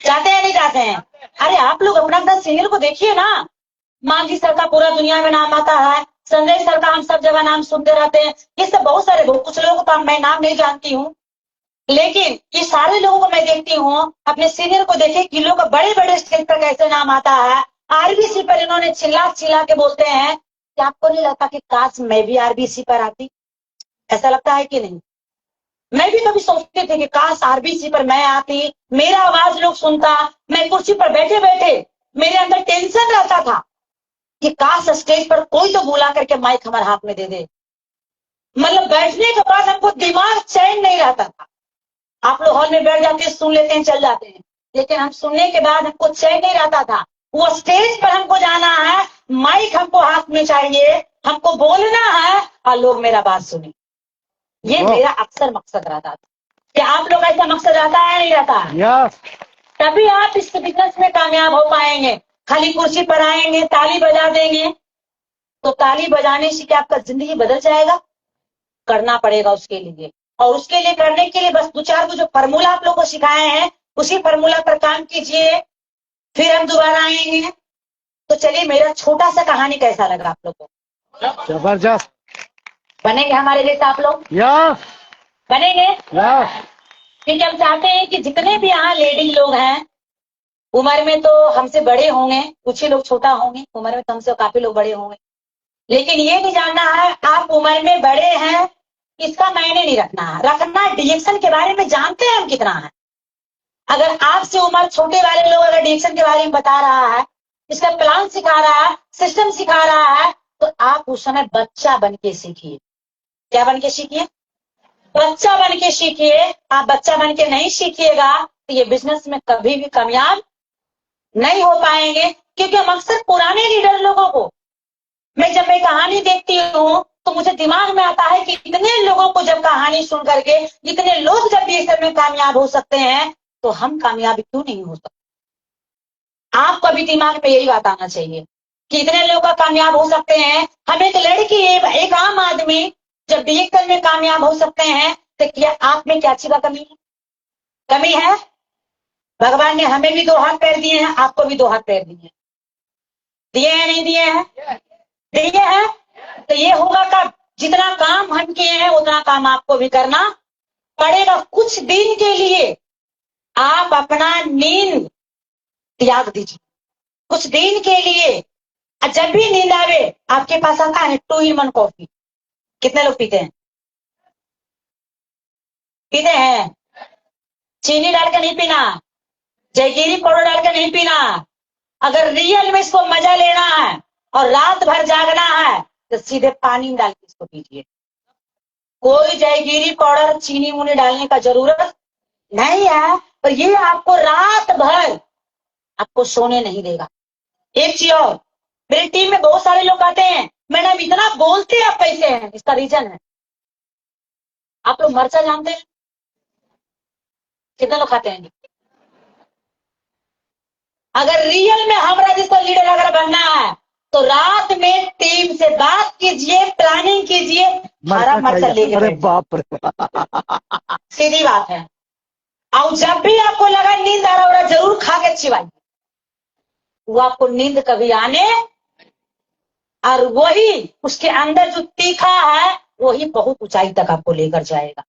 चाहते हैं नहीं चाहते हैं? अरे आप लोग अपना सीनियर को देखिए ना, मांझी सर का पूरा दुनिया में नाम आता है, संजय सर का हम सब जगह नाम सुनते रहते हैं। ये सब बहुत सारे लोग, कुछ लोगों का मैं नाम नहीं जानती हूँ, लेकिन ये सारे लोगों को मैं देखती हूँ। अपने सीनियर को देखे कि लोग बड़े बड़े स्टेज पर कैसे नाम आता है। आरबीसी पर इन्होंने चिल्ला चिल्ला के बोलते हैं क्या आपको नहीं लगता कि काश मैं भी आरबीसी पर आती? ऐसा लगता है कि नहीं? मैं भी कभी सोचती थी कि काश आरबीसी पर मैं आती, मेरा आवाज लोग सुनता, मैं कुर्सी पर बैठे बैठे मेरे अंदर टेंशन रहता था कि काश स्टेज पर कोई तो बुला करके माइक हमारे हाथ में दे दे। मतलब बैठने के बाद हमको दिमाग चैन नहीं रहता था। आप लोग हॉल में बैठ जाते हैं, सुन लेते हैं, चल जाते हैं, लेकिन हम सुनने के बाद हमको चैन नहीं रहता था। वो स्टेज पर हमको जाना है, माइक हमको हाथ में चाहिए, हमको बोलना है और लोग मेरा बात सुने। ये मेरा अक्सर मकसद रहता था। क्या आप लोग ऐसा मकसद रहता है नहीं रहता है? Yes. तभी आप इस बिजनेस में कामयाब हो पाएंगे। खाली कुर्सी पर आएंगे, ताली बजा देंगे, तो ताली बजाने से क्या आपका जिंदगी बदल जाएगा? करना पड़ेगा उसके लिए, और उसके लिए करने के लिए बस 2-4 को जो फार्मूला आप लोग को सिखाए हैं, उसी फार्मूला पर काम कीजिए, फिर हम दोबारा आएंगे। तो चलिए, मेरा छोटा सा कहानी कैसा लगा आप लोग को? जबरदस्त। बनेंगे हमारे जैसे आप लोग? Yes. बनेंगे? Yes. क्योंकि हम चाहते हैं कि जितने भी यहाँ लेडीज लोग हैं, उम्र में तो हमसे बड़े होंगे, कुछ ही लोग छोटा होंगे, उम्र में तो हमसे काफी लोग बड़े होंगे, लेकिन ये नहीं जानना है आप उम्र में बड़े हैं, इसका मायने नहीं रखना है। रखना डिएक्शन के बारे में जानते हैं हम कितना है। अगर आपसे उम्र छोटे वाले लोग अगर डिएक्शन के बारे में बता रहा है, इसका प्लान सिखा रहा है, सिस्टम सिखा रहा है, तो आप उस समय बच्चा बन के सीखिए। क्या बन के सीखिए? बच्चा बन के सीखिए। आप बच्चा बन के नहीं सीखिएगा तो ये बिजनेस में कभी भी कामयाब नहीं हो पाएंगे। क्योंकि हम अक्सर पुराने लीडर लोगों को, जब मैं कहानी देखती हूँ तो मुझे दिमाग में आता है कि इतने लोगों को जब कहानी सुन करके इतने लोग जब देश में कामयाब हो सकते हैं, तो हम कामयाब क्यों नहीं हो सकते? आपको भी दिमाग में यही बात आना चाहिए कि इतने लोग कामयाब हो सकते हैं। हम एक लड़की, एक आम आदमी जब डिजिटल में कामयाब हो सकते हैं, तो क्या आप में क्या अच्छी बात कमी है? कमी है? भगवान ने हमें भी 2 हाथ पैर दिए हैं, आपको भी 2 हाथ पैर दिए हैं। दिए हैं नहीं दिए हैं? दिए हैं। तो ये होगा कब? जितना काम हम किए हैं उतना काम आपको भी करना पड़ेगा। कुछ दिन के लिए आप अपना नींद त्याग दीजिए, कुछ दिन के लिए। जब भी नींद आवे आपके पास आता है 2 in 1 कॉफी। कितने लोग पीते हैं? पीते हैं? चीनी डाल के नहीं पीना, जयगिरी पाउडर डाल के नहीं पीना। अगर रियल में इसको मजा लेना है और रात भर जागना है तो सीधे पानी डाल के इसको पीजिए। कोई जयगिरी पाउडर, चीनी मुनी डालने का जरूरत नहीं है। और ये आपको रात भर आपको सोने नहीं देगा। एक चीज और, मेरी टीम में बहुत सारे लोग कहते हैं मैडम इतना बोलते आप कैसे हैं? इसका रीजन है, आप लोग मरचा जानते हैं? कितने लोग खाते हैं? अगर रियल में हमारा जैसा लीडर अगर बनना है तो रात में टीम से बात कीजिए, प्लानिंग कीजिए, हरा मरचा लेके अरे बैठिए। बाप रे। सीधी बात है। और जब भी आपको लगा नींद आ रहा जरूर खा के चिवाइए, वो आपको नींद कभी आने, और वही उसके अंदर जो तीखा है वही बहुत ऊंचाई तक आपको लेकर जाएगा।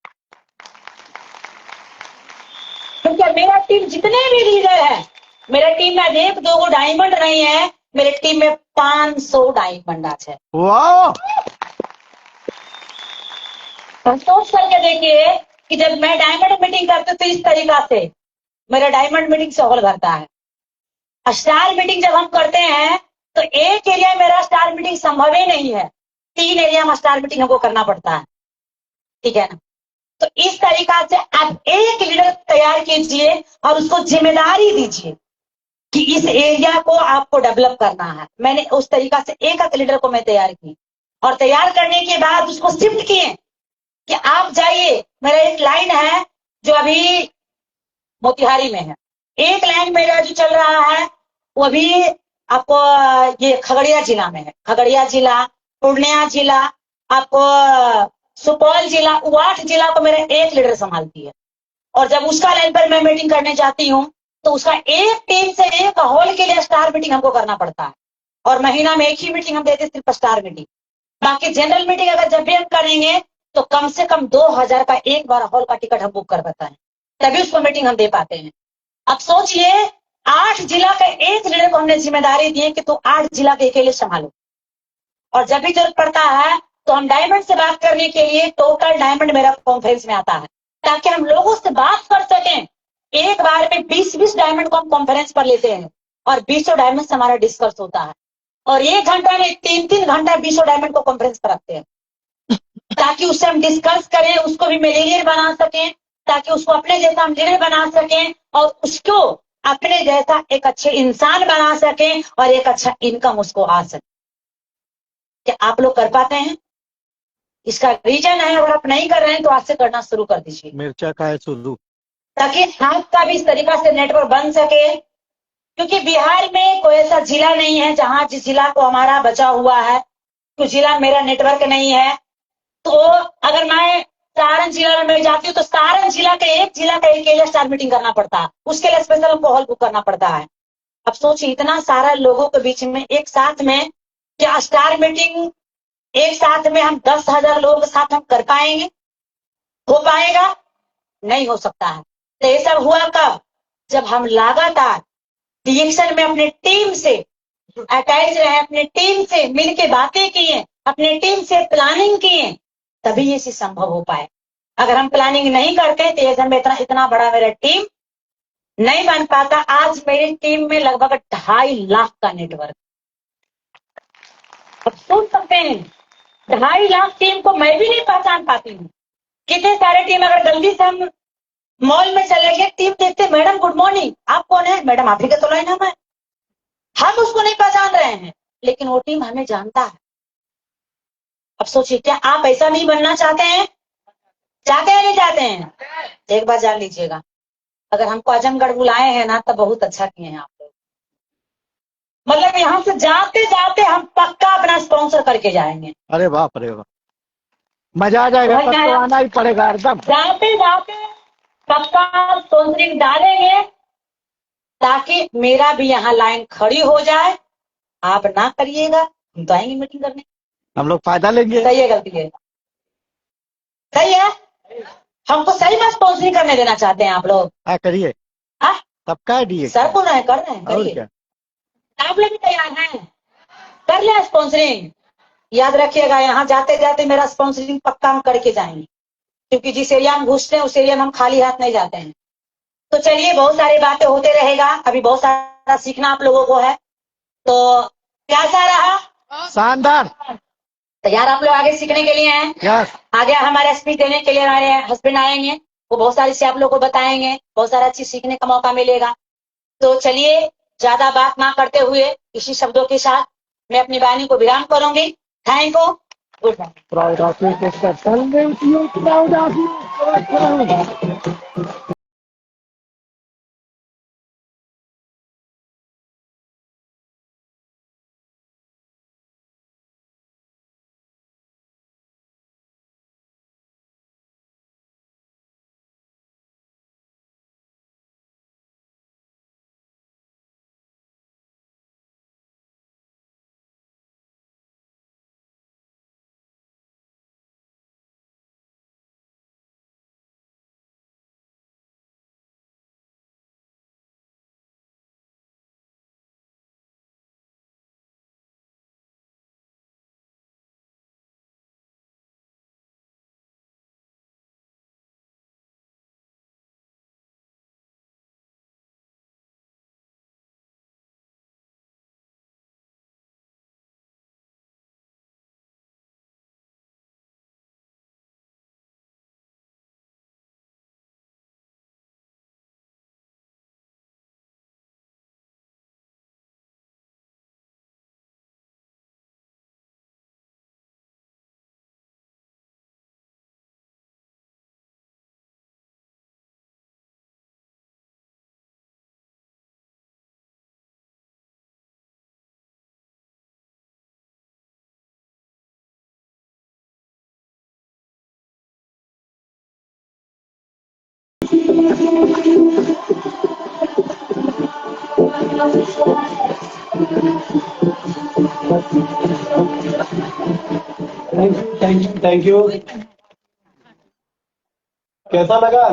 क्योंकि मेरा टीम जितने भी लीडर है, मेरे टीम में 1-2 डायमंड नहीं है, मेरे टीम में 500 डायमंड आज है। वाह। सोच करके देखिए कि जब मैं डायमंड मीटिंग करती हूँ तो इस तरीका से मेरा डायमंड मीटिंग से हॉल भरता है। स्टार मीटिंग जब हम करते हैं तो एक एरिया में मेरा स्टार मीटिंग संभव ही नहीं है, 3 एरिया में स्टार मीटिंग हमको करना पड़ता है। ठीक है ना? तो इस तरीका से आप एक लीडर तैयार कीजिए और उसको जिम्मेदारी दीजिए कि इस एरिया को आपको डेवलप करना है। मैंने उस तरीका से एक लीडर को मैं तैयार की, और तैयार करने के बाद उसको शिफ्ट किए कि आप जाइए। मेरा एक लाइन है जो अभी मोतिहारी में है, एक लाइन मेरा जो चल रहा है वो अभी आपको ये खगड़िया जिला में है। खगड़िया जिला, पूर्णिया जिला, आपको सुपौल जिला, 8 जिला को मेरा एक लीडर संभालती है। और जब उसका लाइन पर मैं मीटिंग करने जाती हूँ तो उसका एक टीम से एक हॉल के लिए स्टार मीटिंग हमको करना पड़ता है, और महीना में एक ही मीटिंग हम देते, सिर्फ स्टार मीटिंग। बाकी जनरल मीटिंग अगर जब भी हम करेंगे तो कम से कम 2000 का एक बार हॉल का टिकट हम बुक कर पाते हैं, तभी उसको मीटिंग हम दे पाते हैं। अब सोचिए 8 जिला का एक लीडर को हमने जिम्मेदारी दी है कि तू 8 जिला के अकेले संभालो, और जब भी जरूरत पड़ता है तो हम डायमंड से बात करने के लिए टोटल डायमंड मेरा कॉन्फ्रेंस में आता है, ताकि हम लोगों से बात कर सकें। एक बार में 20-20 डायमंड को हम कॉन्फ्रेंस पर लेते हैं और 20 डायमंड से हमारा डिस्कस होता है, और 1 घंटा में 3-3 घंटा 20 डायमंड को कॉन्फ्रेंस पर रखते हैं, ताकि उससे हम डिस्कस करें, उसको भी मिलीनियर बना सकें, ताकि उसको अपने जैसा हम लीडर बना सकें और उसको अपने जैसा एक अच्छे इंसान बना सकें और एक अच्छा इनकम उसको आ सके। क्या आप लोग कर पाते हैं? इसका रीजन है, अगर आप नहीं कर रहे हैं तो आज से करना शुरू कर दीजिए, मिर्चा का है शुरू, ताकि आपका भी इस तरीका से नेटवर्क बन सके। क्योंकि बिहार में कोई ऐसा जिला नहीं है जहां जिस जिला को हमारा बचा हुआ है, तो जिला मेरा नेटवर्क नहीं है। तो अगर मैं सारण जिला में जाती हूँ तो सारण जिला का एक एरिया स्टार मीटिंग करना पड़ता है, उसके लिए स्पेशल हमको हॉल बुक करना पड़ता है। अब सोचिए, इतना सारा लोगों के बीच में एक साथ में क्या स्टार मीटिंग एक साथ में हम 10,000 लोगों के साथ हम कर पाएंगे? हो पाएगा? नहीं हो सकता है। तो ये सब हुआ कब? जब हम लगातार डिएक्शन में अपने टीम से अटैच रहे, अपने टीम से मिलके बातें किए, अपने टीम से प्लानिंग किए, तभी ये चीज संभव हो पाए। अगर हम प्लानिंग नहीं करते तो ये में इतना बड़ा मेरा टीम नहीं बन पाता। आज मेरी टीम में लगभग 2.5 लाख का नेटवर्क। अब सोच सकते हैं, 2.5 लाख टीम को मैं भी नहीं पहचान पाती हूँ। कितने सारे टीम, अगर जल्दी से हम मॉल में चले गए, टीम देखते, मैडम गुड मॉर्निंग, आप कौन है? मैडम आप ही का तो लाइन है। हम उसको नहीं पहचान रहे हैं, लेकिन वो टीम हमें जानता है। अब सोचिए, क्या आप ऐसा नहीं बनना चाहते हैं? चाहते हैं नहीं चाहते हैं? एक बार जान लीजिएगा, अगर हमको आजमगढ़ बुलाए हैं ना, तो बहुत अच्छा किए हैं आप लोग। मतलब यहाँ से जाते जाते हम पक्का अपना स्पॉन्सर करके जाएंगे। अरे बाप रे बाप, मजा आ जाएगा, तब तो आना ही पड़ेगा एकदम। जाते जाते पक्का स्पॉन्सरिंग डालेंगे, ताकि मेरा भी यहाँ लाइन खड़ी हो जाए। आप ना करिएगा, हम तो आएंगे मीटिंग करने, हम लोग फायदा लेंगे। सही है गलती है? सही है। हमको सही में स्पॉन्सरिंग करने देना चाहते हैं आप लोग? हाँ करिए, हाँ, सबका है सर बोल रहे हैं, कर रहे हैं, और करिए। क्या, आप लोग भी तैयार हैं? कर ले स्पॉन्सरिंग। याद रखिएगा, यहाँ जाते जाते मेरा स्पॉन्सरिंग पक्का हम करके जाएंगे, क्योंकि जिस एरिया में घुसते हैं उस एरिया में हम खाली हाथ नहीं जाते हैं। तो चलिए, बहुत सारी बातें होते रहेगा, अभी बहुत सारा सीखना आप लोगों को है। तो कैसा रहा? शानदार। तैयार आप लोग आगे सीखने के लिए हैं? यस। आगे हमारे स्पीच देने के लिए हमारे हस्बैंड आएंगे, वो बहुत सारी चीजें आप लोगों को बताएंगे, बहुत सारा चीज सीखने का मौका मिलेगा। तो चलिए, ज्यादा बात ना करते हुए इसी शब्दों के साथ मैं अपनी वाणी को विराम करूंगी। Thank you, goodbye. Proud of you sister, proud of you. Thank you. कैसा लगा?